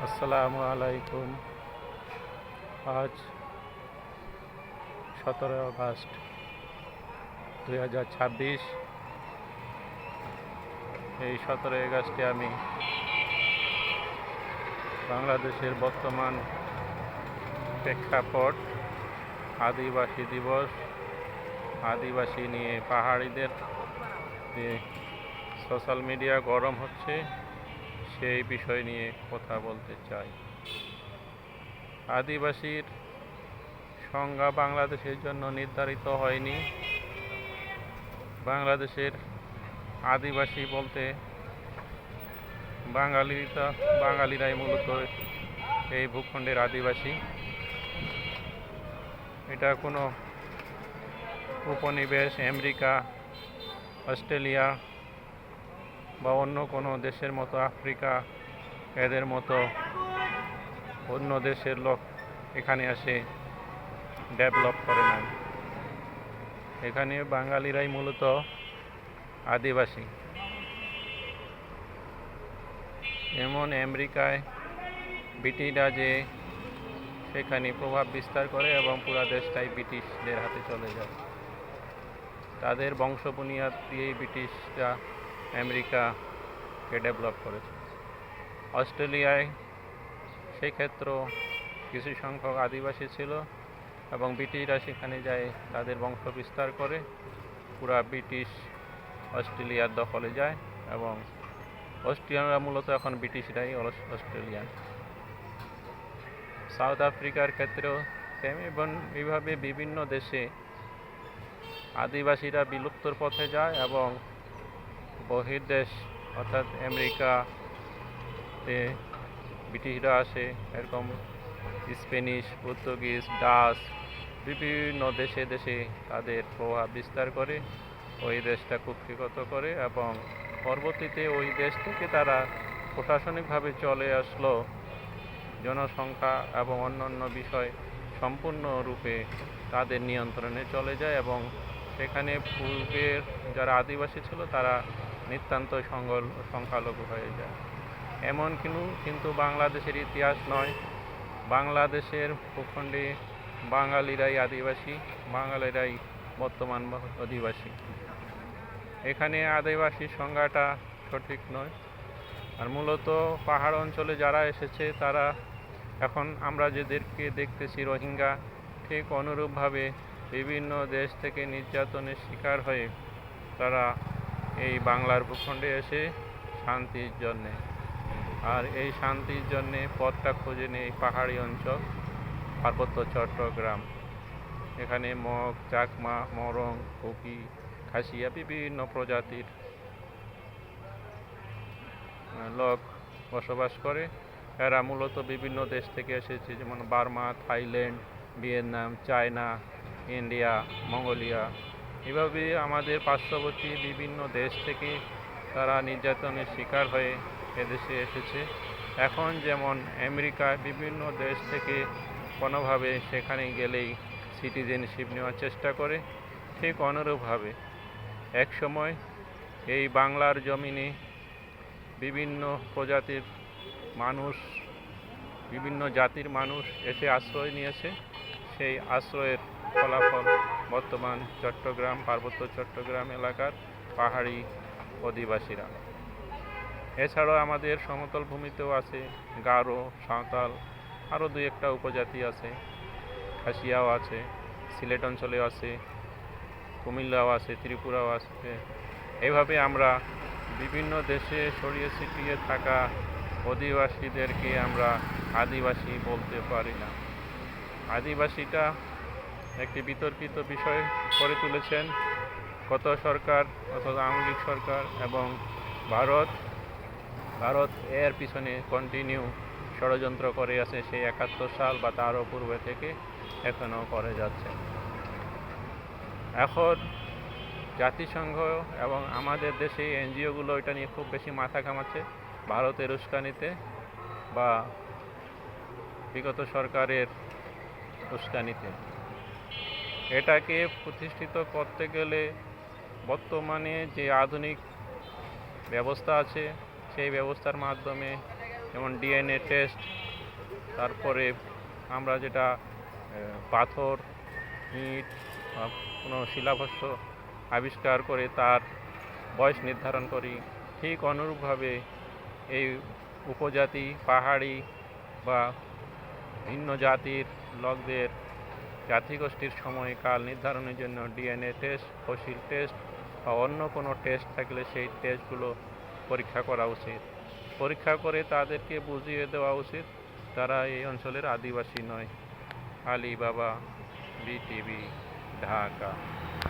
আসসালামু আলাইকুম। আজ 17 আগস্ট 2026। এই 17 আগস্টে আমি বাংলাদেশের বর্তমান প্রেক্ষাপট, আদিবাসী দিবস, আদিবাসী নিয়ে পাহাড়িদের যে সোশ্যাল মিডিয়া গরম হচ্ছে সেই বিষয় নিয়ে কথা বলতে চাই। আদিবাসীর সংজ্ঞা বাংলাদেশের জন্য নির্ধারিত হয়নি। বাংলাদেশের আদিবাসী বলতে বাঙালিরাই মূলত এই ভূখণ্ডের আদিবাসী। এটা কোনো উপনিবেশ আমেরিকা, অস্ট্রেলিয়া বা অন্য কোনো দেশের মতো, আফ্রিকা এদের মতো অন্য দেশের লোক এখানে আসে ডেভেলপ করে না। এখানে বাঙালিরাই মূলত আদিবাসী। যেমন আমেরিকায় ব্রিটিশরা যে সেখানে প্রভাব বিস্তার করে এবং পুরা দেশটাই ব্রিটিশদের হাতে চলে যায়। তাদের বংশ বুনিয়াদ দিয়েই ব্রিটিশরা আমেরিকাকে ডেভেলপ করেছে। অস্ট্রেলিয়ায় সেই ক্ষেত্র কিছু সংখ্যক আদিবাসী ছিল এবং ব্রিটিশরা সেখানে যায়, তাদের বংশ বিস্তার করে পুরা ব্রিটিশ অস্ট্রেলিয়ার দখলে যায় এবং অস্ট্রেলিয়ানরা মূলত এখন ব্রিটিশরাই অস্ট্রেলিয়ান। সাউথ আফ্রিকার ক্ষেত্রেও সেম, এবং এইভাবে বিভিন্ন দেশে আদিবাসীরা বিলুপ্তর পথে যায় এবং বহির্দেশ অর্থাৎ আমেরিকাতে ব্রিটিশরা আসে, এরকম স্প্যানিশ, পর্তুগিজ, ডাচ বিভিন্ন দেশে দেশে তাদের প্রভাব বিস্তার করে, ওই দেশটা কুক্ষিগত করে এবং পরবর্তীতে ওই দেশ থেকে তারা প্রশাসনিকভাবে চলে আসলো। জনসংখ্যা এবং অন্যান্য বিষয় সম্পূর্ণরূপে তাদের নিয়ন্ত্রণে চলে যায় এবং সেখানে পূর্বের যারা আদিবাসী ছিল তারা নিতান্ত সংখ্যালঘু হয়ে যায়। এমন কিন্তু বাংলাদেশের ইতিহাস নয়। বাংলাদেশের ভূখণ্ডে বাঙালিরাই আদিবাসী, বাঙালিরাই বর্তমান অধিবাসী। এখানে আদিবাসী সংজ্ঞাটা সঠিক নয়। আর মূলত পাহাড় অঞ্চলে যারা এসেছে তারা এখন আমরা যাদেরকে দেখতেছি রোহিঙ্গা, ঠিক অনুরূপভাবে বিভিন্ন দেশ থেকে নির্যাতনের শিকার হয়ে তারা এই বাংলার ভূখণ্ডে এসে শান্তির জন্যে, আর এই শান্তির জন্যে পথটা খুঁজে নেই পাহাড়ি অঞ্চল, পার্বত্য চট্টগ্রাম। এখানে মগ, চাকমা, মরং, কুকি, খাসিয়া বিভিন্ন প্রজাতির লোক বসবাস করে। এরা মূলত বিভিন্ন দেশ থেকে এসেছে, যেমন Burma, Thailand, Vietnam, China, India, Mongolia. এভাবে আমাদের পার্শ্ববর্তী বিভিন্ন দেশ থেকে তারা নির্যাতনের শিকার হয়ে এদেশে এসেছে। এখন যেমন আমেরিকায় বিভিন্ন দেশ থেকে কোনোভাবে সেখানে গেলেই সিটিজেনশিপ নেওয়ার চেষ্টা করে, ঠিক অনুরূপভাবে একসময় এই বাংলার জমিনে বিভিন্ন প্রজাতির মানুষ, বিভিন্ন জাতির মানুষ এসে আশ্রয় নিয়েছে। সেই আশ্রয়ের ফলাফল বর্তমান চট্টগ্রাম, পার্বত্য চট্টগ্রাম এলাকার পাহাড়ি অধিবাসীরা। এছাড়াও আমাদের সমতল ভূমিতেও আছে গারো, সাঁওতাল, আরও দুই একটা উপজাতি আছে, খাসিয়াও আছে, সিলেট অঞ্চলেও আছে, কুমিল্লাও আছে, ত্রিপুরাও আছে। এইভাবে আমরা বিভিন্ন দেশে ছড়িয়ে ছিটিয়ে থাকা অধিবাসীদেরকে আমরা আদিবাসী বলতে পারি না। আদিবাসীটা একটি বিতর্কিত বিষয় করে তুলেছেন গত সরকার অর্থাৎ আওয়ামী লীগ সরকার, এবং ভারত এর পিছনে কন্টিনিউ ষড়যন্ত্র করে আছে সেই 71 সাল বা তারও পূর্বে থেকে এখনও করে যাচ্ছে। এখন জাতিসংঘ এবং আমাদের দেশে এনজিওগুলো এটা নিয়ে খুব বেশি মাথা ঘামাচ্ছে, ভারতের উস্কানিতে বা বিগত সরকারের উস্কানিতে। এটাকে প্রতিষ্ঠিত করতে গেলে বর্তমানে যে আধুনিক ব্যবস্থা আছে সেই ব্যবস্থার মাধ্যমে যেমন ডিএনএ টেস্ট, তারপরে আমরা যেটা পাথর, ইট বা কোনো শিলাবস্ত আবিষ্কার করে তার বয়স নির্ধারণ করি, ঠিক অনুরূপভাবে এই উপজাতি, পাহাড়ি বা ভিন্ন জাতির লোকদের জাতিগোষ্ঠীর সময়কাল নির্ধারণের জন্য ডিএনএ টেস্ট, ফসিল টেস্ট বা অন্য কোনো টেস্ট থাকলে সেই টেস্টগুলো পরীক্ষা করা উচিত। পরীক্ষা করে তাদেরকে বুঝিয়ে দেওয়া উচিত তারা এই অঞ্চলের আদিবাসী নয়। আলী বাবা, বিটিভি, ঢাকা।